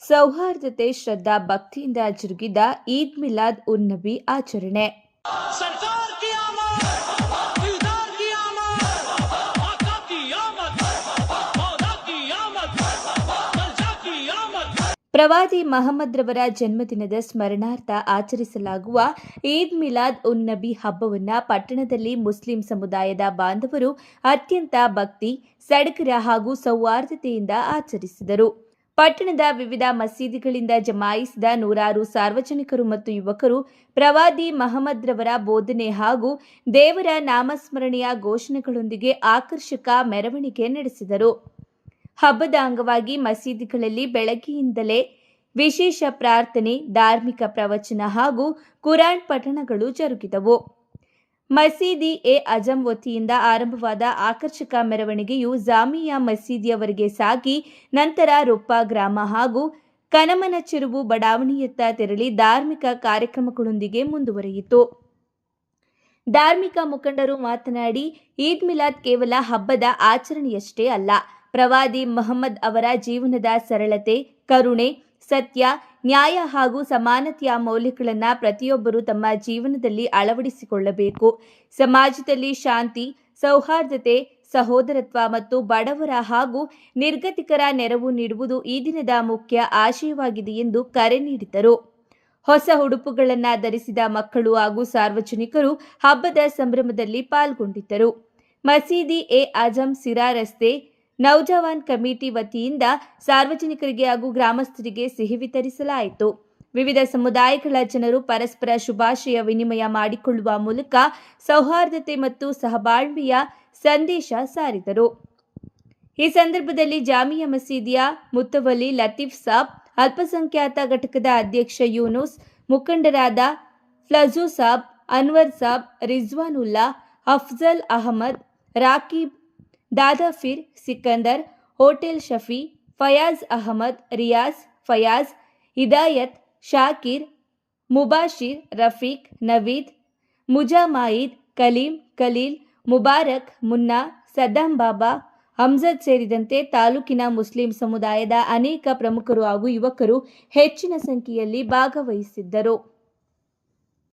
ಸೌಹಾರ್ದತೆ, ಶ್ರದ್ಧಾ ಭಕ್ತಿಯಿಂದ ಜರುಗಿದ ಈದ್ ಮಿಲಾದ್ ಉನ್ ನಬಿ ಆಚರಣೆ. ಪ್ರವಾದಿ ಮಹಮ್ಮದ್ ರವರ ಜನ್ಮದಿನದ ಸ್ಮರಣಾರ್ಥ ಆಚರಿಸಲಾಗುವ ಈದ್ ಮಿಲಾದ್ ಉನ್ ನಬಿ ಹಬ್ಬವನ್ನು ಪಟ್ಟಣದಲ್ಲಿ ಮುಸ್ಲಿಂ ಸಮುದಾಯದ ಬಾಂಧವರು ಅತ್ಯಂತ ಭಕ್ತಿ, ಸಡಗರ ಹಾಗೂ ಸೌಹಾರ್ದತೆಯಿಂದ ಆಚರಿಸಿದರು. ಪಟ್ಟಣದ ವಿವಿಧ ಮಸೀದಿಗಳಿಂದ ಜಮಾಯಿಸಿದ ನೂರಾರು ಸಾರ್ವಜನಿಕರು ಮತ್ತು ಯುವಕರು ಪ್ರವಾದಿ ಮಹಮ್ಮದ್ ರವರ ಬೋಧನೆ ಹಾಗೂ ದೇವರ ನಾಮಸ್ಮರಣೆಯ ಘೋಷಣೆಗಳೊಂದಿಗೆ ಆಕರ್ಷಕ ಮೆರವಣಿಗೆ ನಡೆಸಿದರು. ಹಬ್ಬದ ಅಂಗವಾಗಿ ಮಸೀದಿಗಳಲ್ಲಿ ಬೆಳಗ್ಗೆಯಿಂದಲೇ ವಿಶೇಷ ಪ್ರಾರ್ಥನೆ, ಧಾರ್ಮಿಕ ಪ್ರವಚನ ಹಾಗೂ ಕುರಾನ್ ಪಠಣಗಳು ಜರುಗಿದವು. ಮಸೀದಿ ಎ ಅಜಂ ವತಿಯಿಂದ ಆರಂಭವಾದ ಆಕರ್ಷಕ ಮೆರವಣಿಗೆಯು ಜಾಮಿಯಾ ಮಸೀದಿಯವರೆಗೆ ಸಾಗಿ ನಂತರ ರೊಪ್ಪ ಗ್ರಾಮ ಹಾಗೂ ಕನಮನ ಚೆರುವು ಬಡಾವಣೆಯತ್ತ ತೆರಳಿ ಧಾರ್ಮಿಕ ಕಾರ್ಯಕ್ರಮಗಳೊಂದಿಗೆ ಮುಂದುವರಿಯಿತು. ಧಾರ್ಮಿಕ ಮುಖಂಡರು ಮಾತನಾಡಿ, ಈದ್ ಮಿಲಾದ್ ಕೇವಲ ಹಬ್ಬದ ಆಚರಣೆಯಷ್ಟೇ ಅಲ್ಲ, ಪ್ರವಾದಿ ಮಹಮ್ಮದ್ ಅವರ ಜೀವನದ ಸರಳತೆ, ಕರುಣೆ, ಸತ್ಯ, ನ್ಯಾಯ ಹಾಗೂ ಸಮಾನತೆಯ ಮೌಲ್ಯಗಳನ್ನು ಪ್ರತಿಯೊಬ್ಬರು ತಮ್ಮ ಜೀವನದಲ್ಲಿ ಅಳವಡಿಸಿಕೊಳ್ಳಬೇಕು. ಸಮಾಜದಲ್ಲಿ ಶಾಂತಿ, ಸೌಹಾರ್ದತೆ, ಸಹೋದರತ್ವ ಮತ್ತು ಬಡವರ ಹಾಗೂ ನಿರ್ಗತಿಕರ ನೆರವು ನೀಡುವುದು ಈ ದಿನದ ಮುಖ್ಯ ಆಶಯವಾಗಿದೆ ಎಂದು ಕರೆ ನೀಡಿದರು. ಹೊಸ ಉಡುಪುಗಳನ್ನು ಧರಿಸಿದ ಮಕ್ಕಳು ಹಾಗೂ ಸಾರ್ವಜನಿಕರು ಹಬ್ಬದ ಸಂಭ್ರಮದಲ್ಲಿ ಪಾಲ್ಗೊಂಡಿದ್ದರು. ಮಸೀದಿ ಎ ಅಜಂ ಸಿರಾ ರಸ್ತೆ ನೌಜವಾನ್ ಕಮಿಟಿ ವತಿಯಿಂದ ಸಾರ್ವಜನಿಕರಿಗೆ ಹಾಗೂ ಗ್ರಾಮಸ್ಥರಿಗೆ ಸಿಹಿ ವಿತರಿಸಲಾಯಿತು. ವಿವಿಧ ಸಮುದಾಯಗಳ ಜನರು ಪರಸ್ಪರ ಶುಭಾಶಯ ವಿನಿಮಯ ಮಾಡಿಕೊಳ್ಳುವ ಮೂಲಕ ಸೌಹಾರ್ದತೆ ಮತ್ತು ಸಹಬಾಳ್ವೆಯ ಸಂದೇಶ ಸಾರಿದರು. ಈ ಸಂದರ್ಭದಲ್ಲಿ ಜಾಮಿಯಾ ಮಸೀದಿಯ ಮುತವಲ್ಲಿ ಲತೀಫ್ ಸಾಬ್, ಅಲ್ಪಸಂಖ್ಯಾತ ಘಟಕದ ಅಧ್ಯಕ್ಷ ಯೂನುಸ್, ಮುಖಂಡರಾದ ಫ್ಲಜು ಸಾಬ್, ಅನ್ವರ್ ಸಾಬ್, ರಿಜ್ವಾನುಲ್ಲಾ, ಅಫ್ಜಲ್ ಅಹಮದ್, ರಾಕೀಬ್, ದಾದಾಫಿರ್, ಸಿಕಂದರ್, ಹೋಟೆಲ್ ಶಫಿ, ಫಯಾಜ್ ಅಹಮದ್, ರಿಯಾಜ್, ಫಯಾಜ್, ಹಿದಾಯತ್, ಶಾಕಿರ್, ಮುಬಾಶಿರ್, ರಫೀಕ್, ನವೀದ್, ಮುಜಾಮಾಯಿದ್, ಕಲೀಂ, ಖಲೀಲ್, ಮುಬಾರಕ್, ಮುನ್ನಾ, ಸದ್ದಾಂ ಬಾಬಾ, ಹಮ್ಜದ್ ಸೇರಿದಂತೆ ತಾಲೂಕಿನ ಮುಸ್ಲಿಂ ಸಮುದಾಯದ ಅನೇಕ ಪ್ರಮುಖರು ಹಾಗೂ ಯುವಕರು ಹೆಚ್ಚಿನ ಸಂಖ್ಯೆಯಲ್ಲಿ ಭಾಗವಹಿಸಿದ್ದರು.